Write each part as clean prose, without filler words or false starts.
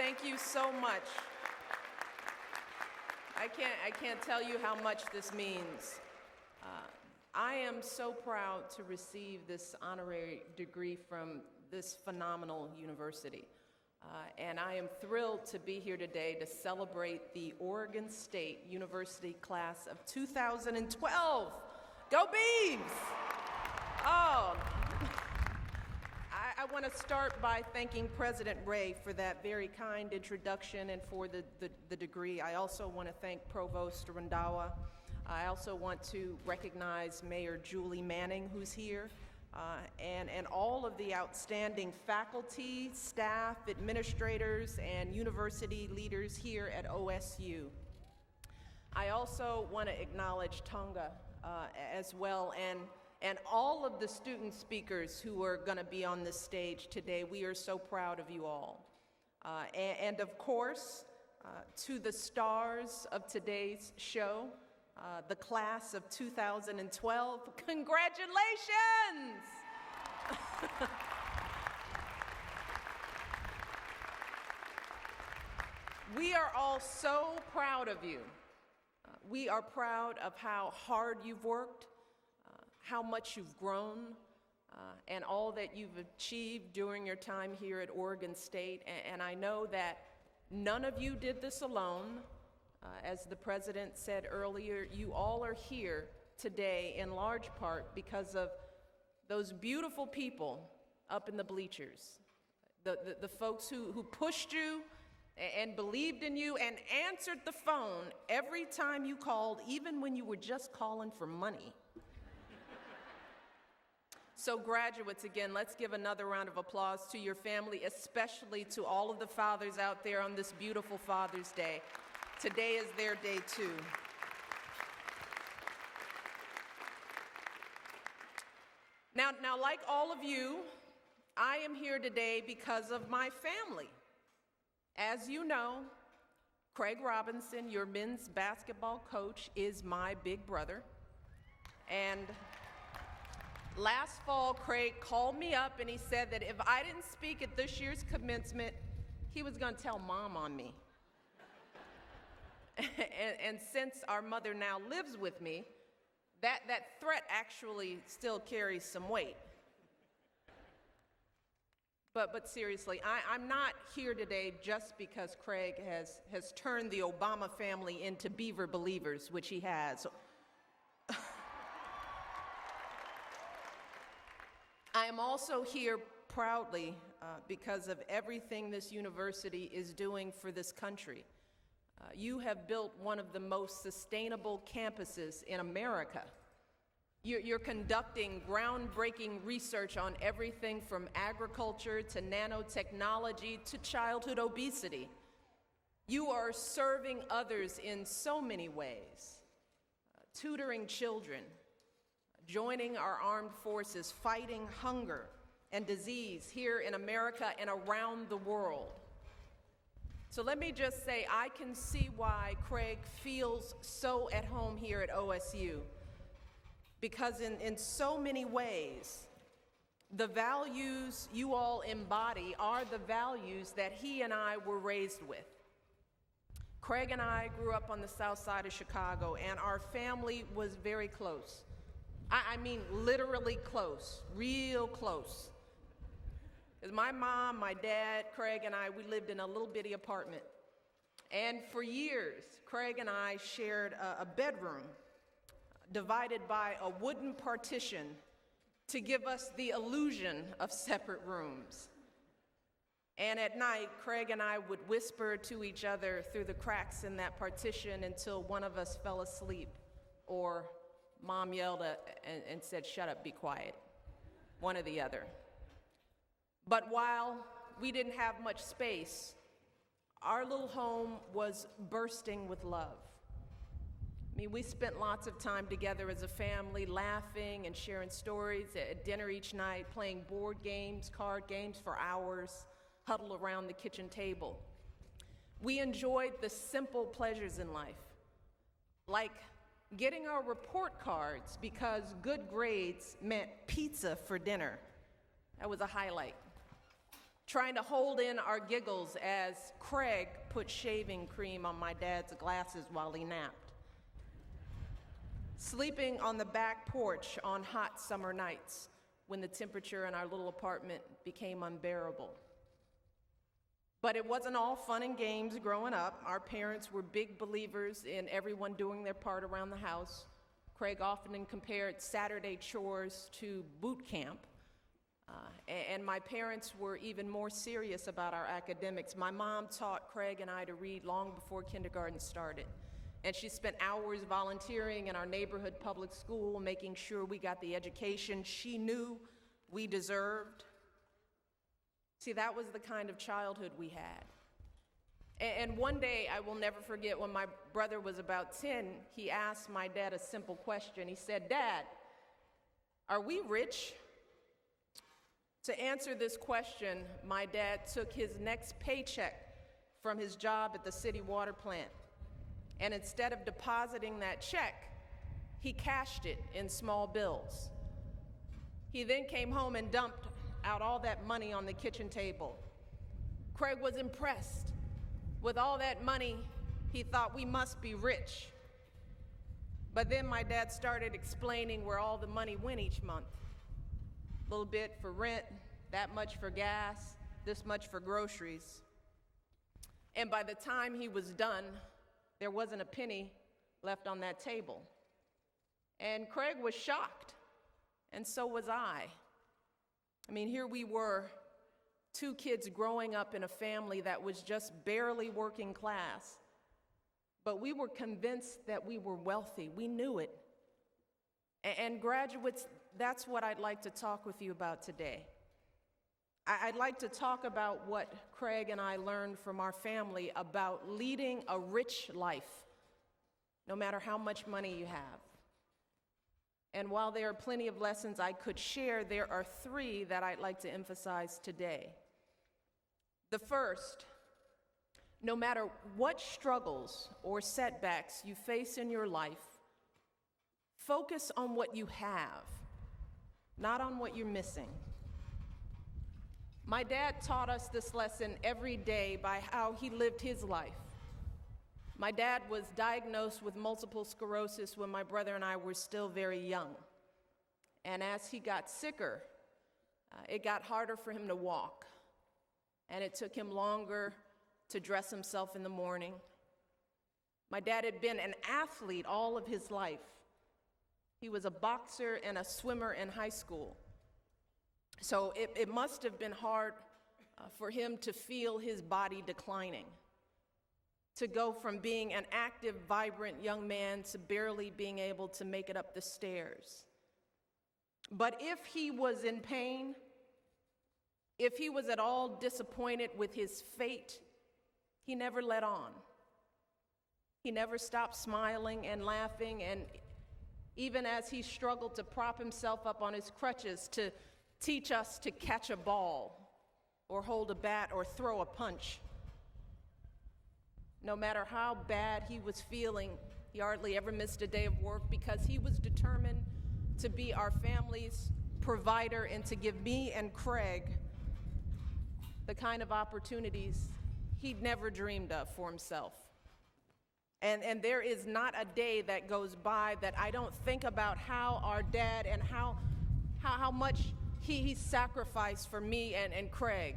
Thank you so much. I can't tell you how much this means. I am so proud to receive this honorary degree from this phenomenal university. And I am thrilled to be here today to celebrate the Oregon State University class of 2012. Go Beavs! Oh, I want to start by thanking President Ray for that very kind introduction and for the degree. I also want to thank Provost Randhawa. I also want to recognize Mayor Julie Manning, who's here, and all of the outstanding faculty, staff, administrators, and university leaders here at OSU. I also want to acknowledge Tonga as well, and all of the student speakers who are going to be on this stage today. We are so proud of you all. And of course, to the stars of today's show, the class of 2012, congratulations! We are all so proud of you. We are proud of how hard you've worked, how much you've grown, and all that you've achieved during your time here at Oregon State. And I know that none of you did this alone. As the president said earlier, you all are here today in large part because of those beautiful people up in the bleachers, the folks who pushed you and believed in you and answered the phone every time you called, even when you were just calling for money. So graduates, again, let's give another round of applause to your family, especially to all of the fathers out there on this beautiful Father's Day. Today is their day too. Now, like all of you, I am here today because of my family. As you know, Craig Robinson, your men's basketball coach, is my big brother. And last fall, Craig called me up and he said that if I didn't speak at this year's commencement, he was going to tell Mom on me. And since our mother now lives with me, that threat actually still carries some weight. But seriously, I'm not here today just because Craig has turned the Obama family into Beaver believers, which he has. I am also here proudly because of everything this university is doing for this country. You have built one of the most sustainable campuses in America. You're conducting groundbreaking research on everything from agriculture to nanotechnology to childhood obesity. You are serving others in so many ways, tutoring children, joining our armed forces, fighting hunger and disease here in America and around the world. So let me just say, I can see why Craig feels so at home here at OSU, because in so many ways, the values you all embody are the values that he and I were raised with. Craig and I grew up on the south side of Chicago, and our family was very close. I mean literally close, real close. My mom, my dad, Craig, and I, we lived in a little bitty apartment. And for years, Craig and I shared a bedroom divided by a wooden partition to give us the illusion of separate rooms. And at night, Craig and I would whisper to each other through the cracks in that partition until one of us fell asleep, or Mom yelled and said, "Shut up, be quiet," one or the other. But while we didn't have much space, our little home was bursting with love. I mean, we spent lots of time together as a family, laughing and sharing stories at dinner each night, playing board games, card games for hours, huddled around the kitchen table. We enjoyed the simple pleasures in life, like getting our report cards because good grades meant pizza for dinner. That was a highlight. trying to hold in our giggles as Craig put shaving cream on my dad's glasses while he napped, sleeping on the back porch on hot summer nights when the temperature in our little apartment became unbearable. But it wasn't all fun and games growing up. Our parents were big believers in everyone doing their part around the house. Craig often compared Saturday chores to boot camp. And my parents were even more serious about our academics. My mom taught Craig and I to read long before kindergarten started. And she spent hours volunteering in our neighborhood public school, making sure we got the education she knew we deserved. See, that was the kind of childhood we had. And one day, I will never forget, when my brother was about 10, he asked my dad a simple question. He said, "Dad, are we rich?" To answer this question, my dad took his next paycheck from his job at the city water plant. And instead of depositing that check, he cashed it in small bills. He then came home and dumped out all that money on the kitchen table. Craig was impressed. With all that money, he thought we must be rich. But then my dad started explaining where all the money went each month. A little bit for rent, that much for gas, this much for groceries. And by the time he was done, there wasn't a penny left on that table. And Craig was shocked, and so was I. I mean, here we were, two kids growing up in a family that was just barely working class, but we were convinced that we were wealthy. We knew it. And graduates, that's what I'd like to talk with you about today. I'd like to talk about what Craig and I learned from our family about leading a rich life, no matter how much money you have. And while there are plenty of lessons I could share, there are three that I'd like to emphasize today. The first, no matter what struggles or setbacks you face in your life, focus on what you have, not on what you're missing. My dad taught us this lesson every day by how he lived his life. My dad was diagnosed with multiple sclerosis when my brother and I were still very young. And as he got sicker, it got harder for him to walk. And it took him longer to dress himself in the morning. My dad had been an athlete all of his life. He was a boxer and a swimmer in high school. So it must have been hard for him to feel his body declining, to go from being an active, vibrant young man to barely being able to make it up the stairs. But if he was in pain, if he was at all disappointed with his fate, he never let on. He never stopped smiling and laughing, and even as he struggled to prop himself up on his crutches to teach us to catch a ball or hold a bat or throw a punch. No matter how bad he was feeling, he hardly ever missed a day of work because he was determined to be our family's provider and to give me and Craig the kind of opportunities he'd never dreamed of for himself. And there is not a day that goes by that I don't think about how our dad and how much he sacrificed for me and Craig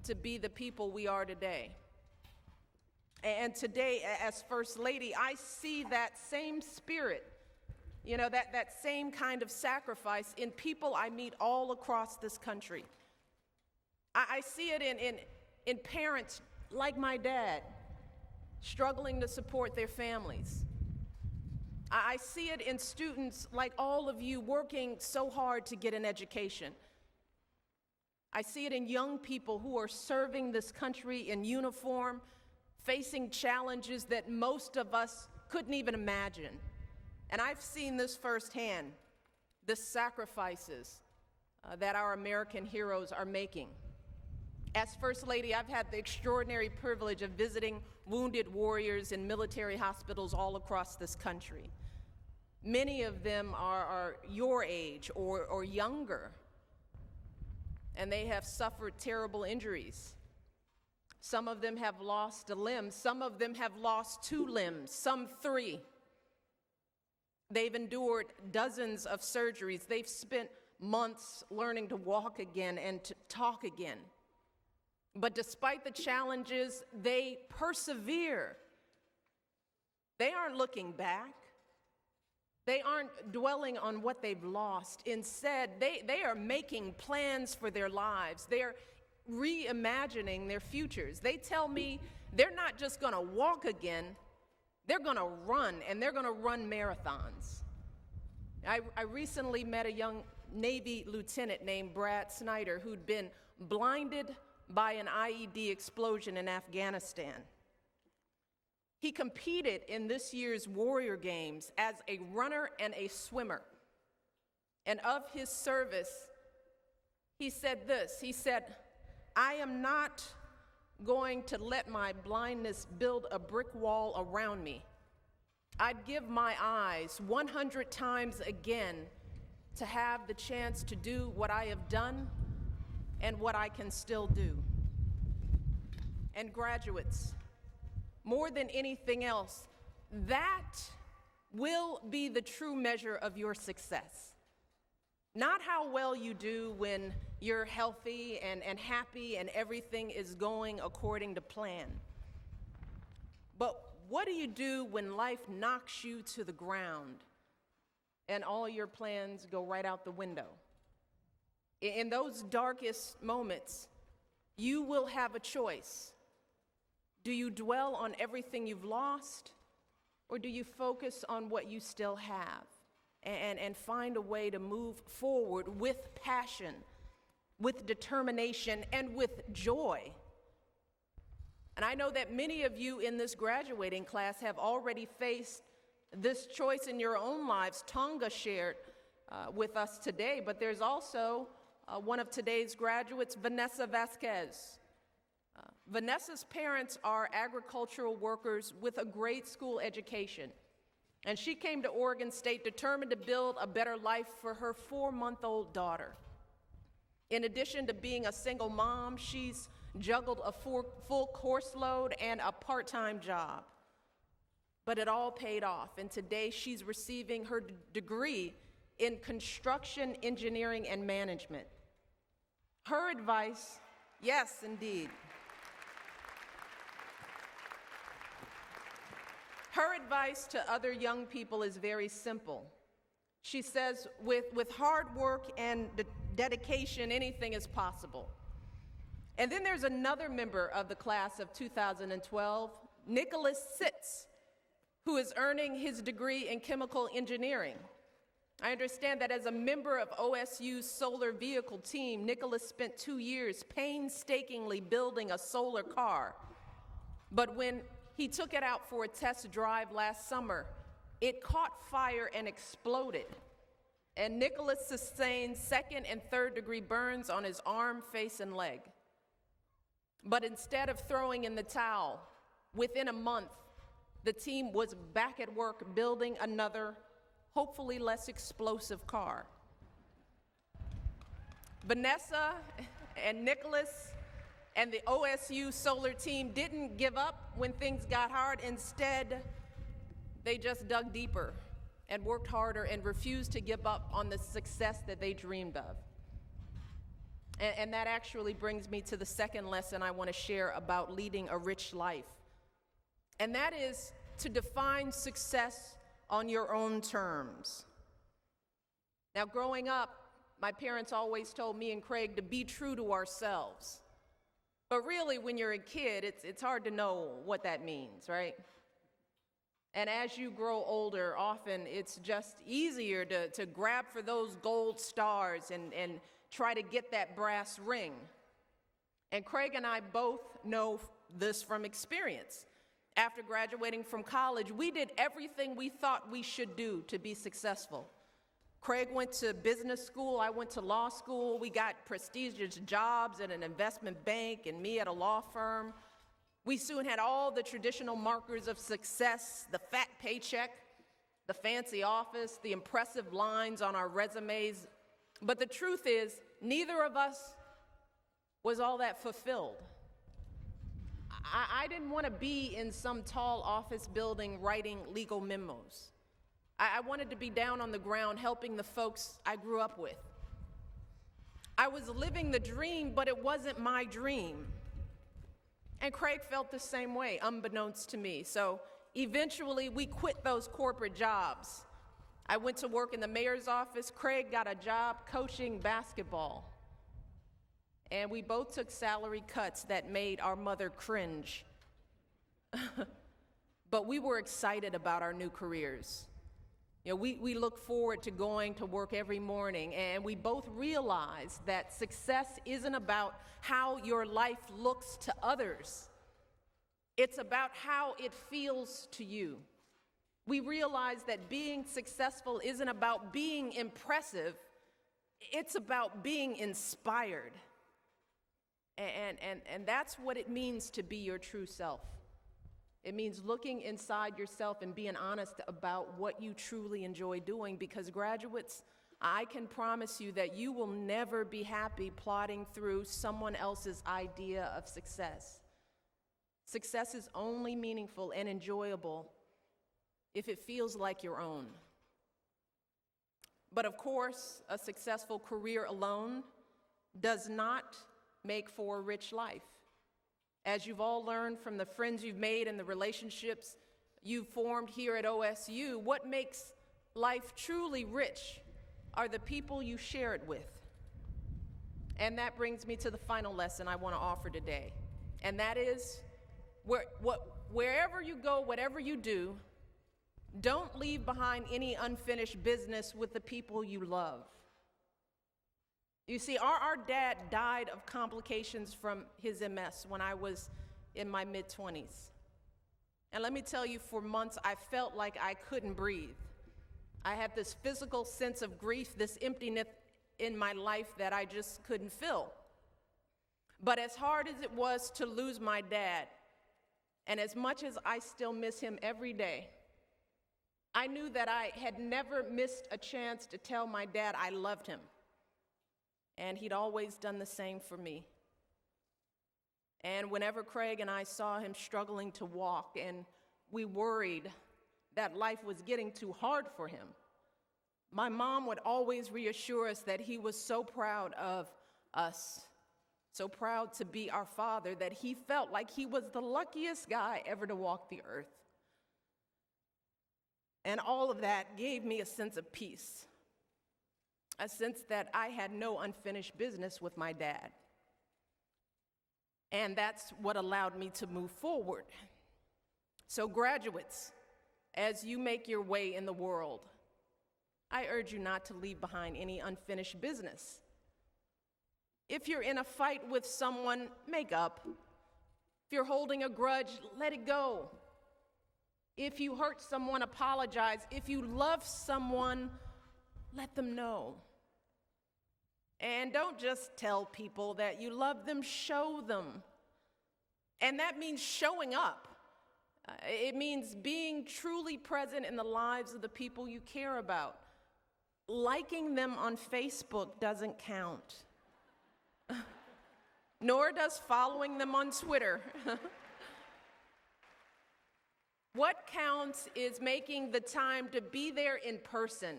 to be the people we are today. And today, as First Lady, I see that same spirit, that same kind of sacrifice in people I meet all across this country. I see it in parents like my dad, struggling to support their families. I see it in students like all of you working so hard to get an education. I see it in young people who are serving this country in uniform, facing challenges that most of us couldn't even imagine. And I've seen this firsthand, the sacrifices that our American heroes are making. As First Lady, I've had the extraordinary privilege of visiting wounded warriors in military hospitals all across this country. Many of them are your age or younger. and they have suffered terrible injuries. Some of them have lost a limb. Some of them have lost 2 limbs, some 3. They've endured dozens of surgeries. They've spent months learning to walk again and to talk again. But despite the challenges, they persevere. They aren't looking back. They aren't dwelling on what they've lost. Instead, they are making plans for their lives. They're reimagining their futures. They tell me they're not just going to walk again, they're going to run, and they're going to run marathons. I recently met a young Navy lieutenant named Brad Snyder who'd been blinded by an IED explosion in Afghanistan. He competed in this year's Warrior Games as a runner and a swimmer. And of his service, he said this. He said, "I am not going to let my blindness build a brick wall around me. I'd give my eyes 100 times again to have the chance to do what I have done and what I can still do." And graduates, more than anything else, that will be the true measure of your success. Not how well you do when you're healthy and happy and everything is going according to plan. But what do you do when life knocks you to the ground and all your plans go right out the window? In those darkest moments, you will have a choice. Do you dwell on everything you've lost, or do you focus on what you still have and find a way to move forward with passion, with determination, and with joy? And I know that many of you in this graduating class have already faced this choice in your own lives. Tonga shared with us today, but there's also one of today's graduates, Vanessa Vasquez. Vanessa's parents are agricultural workers with a grade school education, and she came to Oregon State determined to build a better life for her 4-month-old daughter. In addition to being a single mom, she's juggled a full course load and a part-time job. But it all paid off, and today she's receiving her degree in construction engineering and management. Her advice, yes, indeed. Her advice to other young people is very simple. She says, with hard work and dedication, anything is possible. And then there's another member of the class of 2012, Nicholas Sitz, who is earning his degree in chemical engineering. I understand that as a member of OSU's solar vehicle team, Nicholas spent 2 years painstakingly building a solar car. But when he took it out for a test drive last summer, it caught fire and exploded. And Nicholas sustained 2nd and 3rd degree burns on his arm, face, and leg. But instead of throwing in the towel, within a month, the team was back at work building another, hopefully less explosive car. Vanessa and Nicholas and the OSU solar team didn't give up when things got hard. Instead, they just dug deeper and worked harder and refused to give up on the success that they dreamed of. And that actually brings me to the second lesson I want to share about leading a rich life. And that is to define success on your own terms. Now, growing up, my parents always told me and Craig to be true to ourselves. But really, when you're a kid, it's hard to know what that means, right? And as you grow older, often it's just easier to grab for those gold stars and try to get that brass ring. And Craig and I both know this from experience. After graduating from college, we did everything we thought we should do to be successful. Craig went to business school, I went to law school, we got prestigious jobs at an investment bank and me at a law firm. We soon had all the traditional markers of success, the fat paycheck, the fancy office, the impressive lines on our resumes. But the truth is, neither of us was all that fulfilled. I didn't want to be in some tall office building writing legal memos. I wanted to be down on the ground helping the folks I grew up with. I was living the dream, but it wasn't my dream. And Craig felt the same way, unbeknownst to me. So eventually, we quit those corporate jobs. I went to work in the mayor's office. Craig got a job coaching basketball. And we both took salary cuts that made our mother cringe. But we were excited about our new careers. You know, we look forward to going to work every morning, and we both realized that success isn't about how your life looks to others. It's about how it feels to you. We realized that being successful isn't about being impressive, it's about being inspired. And that's what it means to be your true self. It means looking inside yourself and being honest about what you truly enjoy doing, because graduates, I can promise you that you will never be happy plodding through someone else's idea of success. Success is only meaningful and enjoyable if it feels like your own. But of course, a successful career alone does not make for a rich life. As you've all learned from the friends you've made and the relationships you've formed here at OSU, what makes life truly rich are the people you share it with. And that brings me to the final lesson I want to offer today. And that is, wherever you go, whatever you do, don't leave behind any unfinished business with the people you love. You see, our dad died of complications from his MS when I was in my mid-20s. And let me tell you, for months, I felt like I couldn't breathe. I had this physical sense of grief, this emptiness in my life that I just couldn't fill. But as hard as it was to lose my dad, and as much as I still miss him every day, I knew that I had never missed a chance to tell my dad I loved him. And he'd always done the same for me. And whenever Craig and I saw him struggling to walk and we worried that life was getting too hard for him, my mom would always reassure us that he was so proud of us, so proud to be our father, that he felt like he was the luckiest guy ever to walk the earth. And all of that gave me a sense of peace. A sense that I had no unfinished business with my dad. And that's what allowed me to move forward. So graduates, as you make your way in the world, I urge you not to leave behind any unfinished business. If you're in a fight with someone, make up. If you're holding a grudge, let it go. If you hurt someone, apologize. If you love someone, let them know. And don't just tell people that you love them, show them. And that means showing up. It means being truly present in the lives of the people you care about. Liking them on Facebook doesn't count. Nor does following them on Twitter. What counts is making the time to be there in person.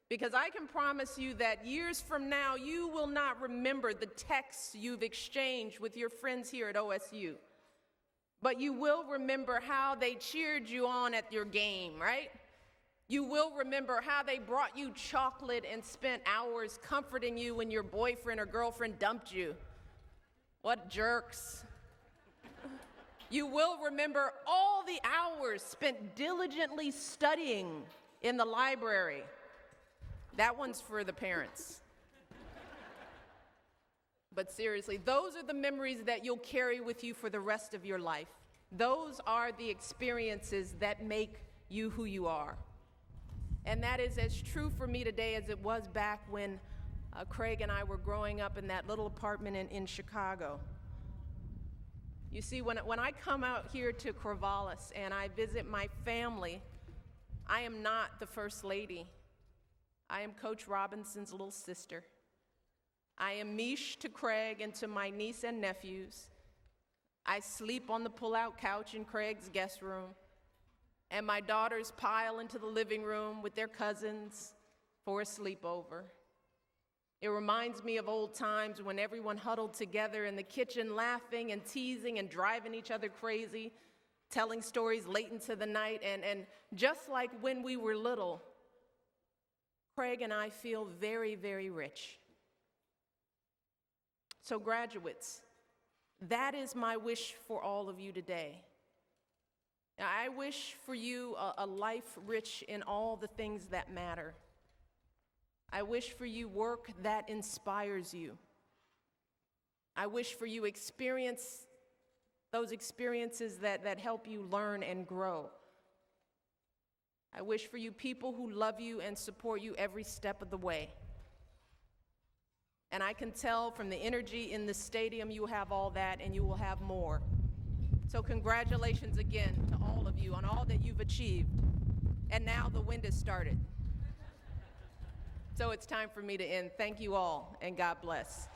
Because I can promise you that years from now, you will not remember the texts you've exchanged with your friends here at OSU. But you will remember how they cheered you on at your game, right? You will remember how they brought you chocolate and spent hours comforting you when your boyfriend or girlfriend dumped you. What jerks. You will remember all the hours spent diligently studying in the library. That one's for the parents. But seriously, those are the memories that you'll carry with you for the rest of your life. Those are the experiences that make you who you are. And that is as true for me today as it was back when Craig and I were growing up in that little apartment in Chicago. You see, when I come out here to Corvallis and I visit my family, I am not the First Lady. I am Coach Robinson's little sister. I am Mish to Craig and to my niece and nephews. I sleep on the pull-out couch in Craig's guest room, and my daughters pile into the living room with their cousins for a sleepover. It reminds me of old times when everyone huddled together in the kitchen laughing and teasing and driving each other crazy, telling stories late into the night, and just like when we were little, Craig and I feel very, very rich. So graduates, that is my wish for all of you today. I wish for you a life rich in all the things that matter. I wish for you work that inspires you. I wish for you those experiences that help you learn and grow. I wish for you people who love you and support you every step of the way. And I can tell from the energy in the stadium you have all that, and you will have more. So congratulations again to all of you on all that you've achieved. And now the wind has started. So it's time for me to end. Thank you all, and God bless.